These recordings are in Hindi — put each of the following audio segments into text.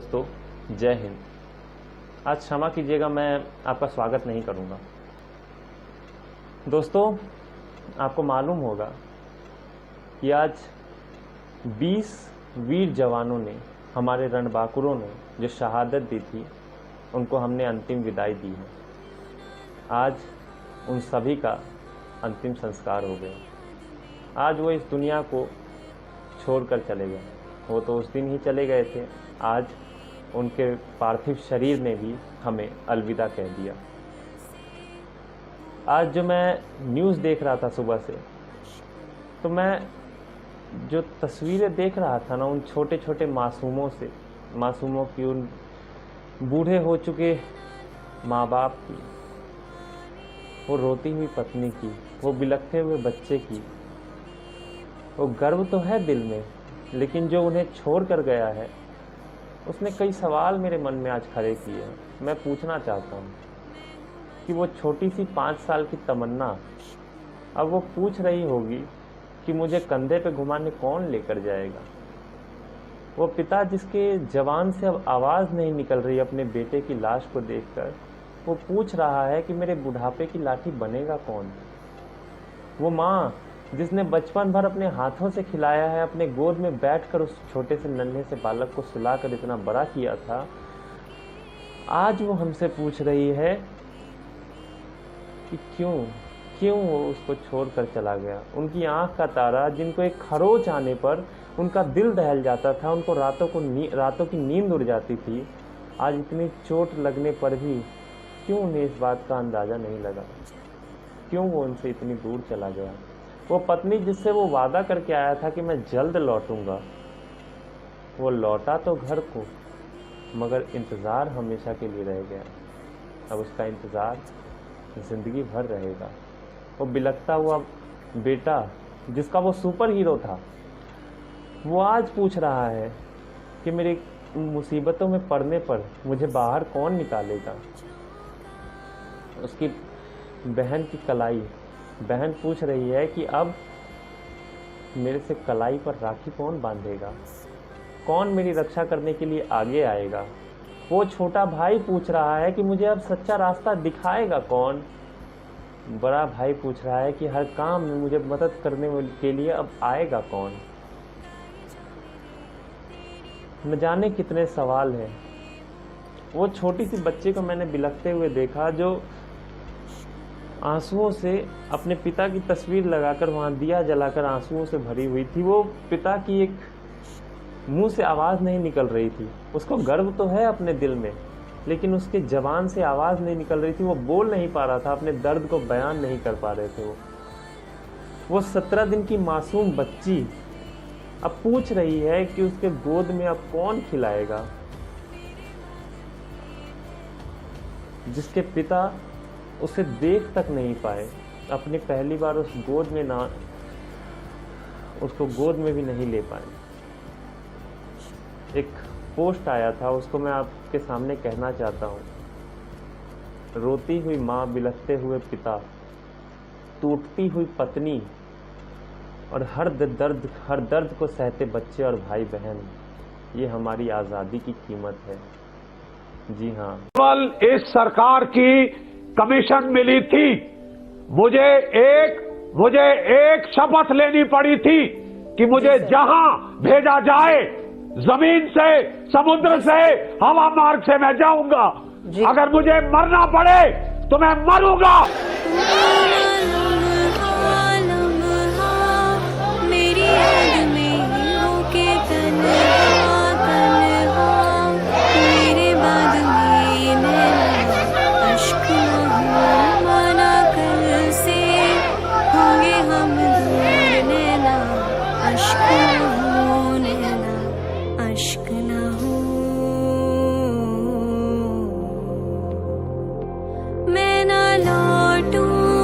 दोस्तों, जय हिंद। आज क्षमा कीजिएगा, मैं आपका स्वागत नहीं करूंगा। दोस्तों, आपको मालूम होगा कि आज 20 वीर जवानों ने, हमारे रणबांकुरों ने जो शहादत दी थी, उनको हमने अंतिम विदाई दी है। आज उन सभी का अंतिम संस्कार हो गया। आज वो इस दुनिया को छोड़कर चले गए। वो तो उस दिन ही चले गए थे, आज उनके पार्थिव शरीर ने भी हमें अलविदा कह दिया। आज जो मैं न्यूज़ देख रहा था सुबह से, तो मैं जो तस्वीरें देख रहा था ना, उन छोटे छोटे मासूमों की, उन बूढ़े हो चुके माँ बाप की, वो रोती हुई पत्नी की, वो बिलखते हुए बच्चे की, वो गर्व तो है दिल में, लेकिन जो उन्हें छोड़ कर गया है, उसने कई सवाल मेरे मन में आज खड़े किए हैं। मैं पूछना चाहता हूँ कि वो छोटी सी 5 साल की तमन्ना, अब वो पूछ रही होगी कि मुझे कंधे पे घुमाने कौन लेकर जाएगा। वो पिता जिसके जवान से अब आवाज़ नहीं निकल रही अपने बेटे की लाश को देखकर, वो पूछ रहा है कि मेरे बुढ़ापे की लाठी बनेगा कौन। वो माँ जिसने बचपन भर अपने हाथों से खिलाया है, अपने गोद में बैठकर उस छोटे से नन्हे से बालक को सुलाकर इतना बड़ा किया था, आज वो हमसे पूछ रही है कि क्यों वो उसको छोड़कर चला गया। उनकी आंख का तारा, जिनको एक खरोच आने पर उनका दिल दहल जाता था, उनको रातों की नींद उड़ जाती थी, आज इतनी चोट लगने पर भी क्यों उन्हें इस बात का अंदाज़ा नहीं लगा। क्यों वो उनसे इतनी दूर चला गया। वो पत्नी जिससे वो वादा करके आया था कि मैं जल्द लौटूंगा, वो लौटा तो घर को, मगर इंतज़ार हमेशा के लिए रह गया। अब उसका इंतज़ार ज़िंदगी भर रहेगा। वो बिलखता हुआ बेटा जिसका वो सुपर हीरो था, वो आज पूछ रहा है कि मेरी मुसीबतों में पड़ने पर मुझे बाहर कौन निकालेगा। उसकी बहन की कलाई, बहन पूछ रही है कि अब मेरे से कलाई पर राखी कौन बांधेगा, कौन मेरी रक्षा करने के लिए आगे आएगा। वो छोटा भाई पूछ रहा है कि मुझे अब सच्चा रास्ता दिखाएगा कौन। बड़ा भाई पूछ रहा है कि हर काम में मुझे मदद करने के लिए अब आएगा कौन। न जाने कितने सवाल हैं। वो छोटी सी बच्चे को मैंने बिलखते हुए देखा, जो आंसुओं से अपने पिता की तस्वीर लगाकर वहाँ दिया जलाकर आंसुओं से भरी हुई थी। वो पिता की एक मुंह से आवाज़ नहीं निकल रही थी। उसको गर्व तो है अपने दिल में, लेकिन उसके जबान से आवाज़ नहीं निकल रही थी। वो बोल नहीं पा रहा था, अपने दर्द को बयान नहीं कर पा रहे थे। वो 17 दिन की मासूम बच्ची अब पूछ रही है कि उसके गोद में अब कौन खिलाएगा। जिसके पिता उसे देख तक नहीं पाए, अपनी पहली बार उस गोद में ना, उसको गोद में भी नहीं ले पाए। एक पोस्ट आया था, उसको मैं आपके सामने कहना चाहता हूँ। रोती हुई माँ, बिलखते हुए पिता, टूटती हुई पत्नी और हर दर्द को सहते बच्चे और भाई बहन, ये हमारी आज़ादी की कीमत है। जी हाँ, केवल इस सरकार की कमीशन मिली थी। मुझे एक शपथ लेनी पड़ी थी कि मुझे जहां भेजा जाए, जमीन से, समुद्र से, हवा मार्ग से मैं जाऊंगा। अगर मुझे मरना पड़े तो मैं मरूंगा। मैं ना लौटूं।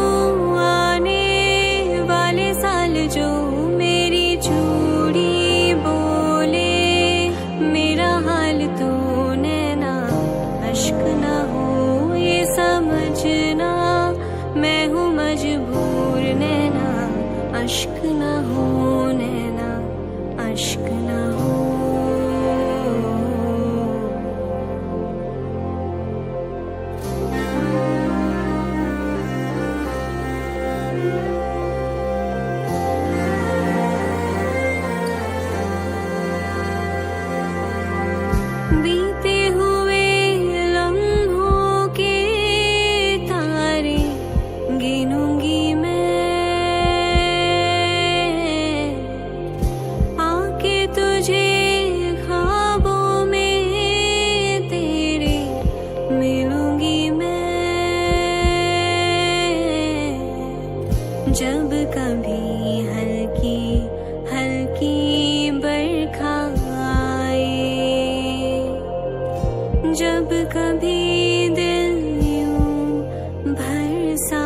जब कभी दिल यूं भर सा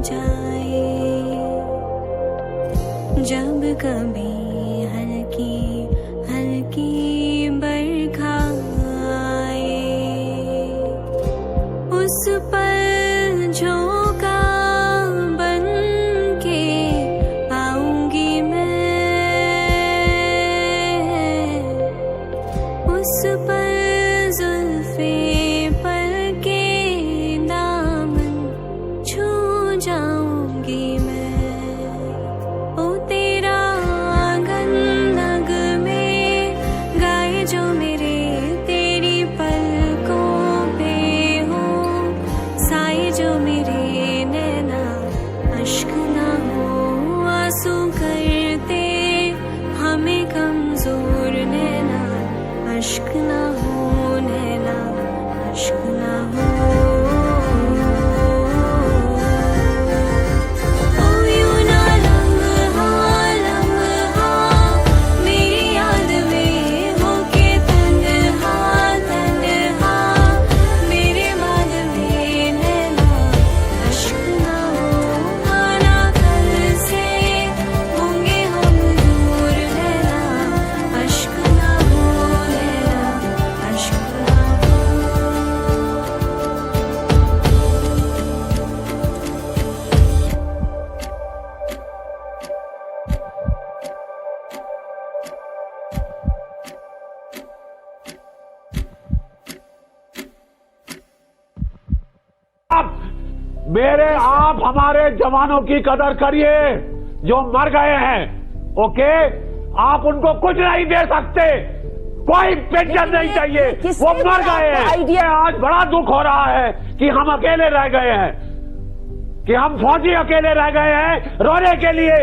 जाए, जब कभी हल्की हल्की बरखा आए, उस पर झोंका बन के आऊंगी मैं, उस पर जुल्फे पर के दामन छू जाऊंगी मैं। ओ तेरा आंगन नग में गाए जो मेरे, तेरी पलकों पे हो साए जो मेरे नैना, अश्क ना हो आंसू करते हमें कमजोर नैना, अश्क ना हो नैना, अश्क ना हो। ओ यूं ना लम्हा लम्हा मेरी याद में होके तन्हा तन्हा, मेरे बाद में नैना, अश्क ना हो माना कल से होंगे हम दूर नैना, अश्क ना हो नैना, अश्क ना हो। आप हमारे जवानों की कदर करिए जो मर गए हैं, ओके? आप उनको कुछ नहीं दे सकते, कोई पेंशन नहीं चाहिए, वो मर गए हैं। आज बड़ा दुख हो रहा है कि हम अकेले रह गए हैं, कि हम फौजी अकेले रह गए हैं रोने के लिए।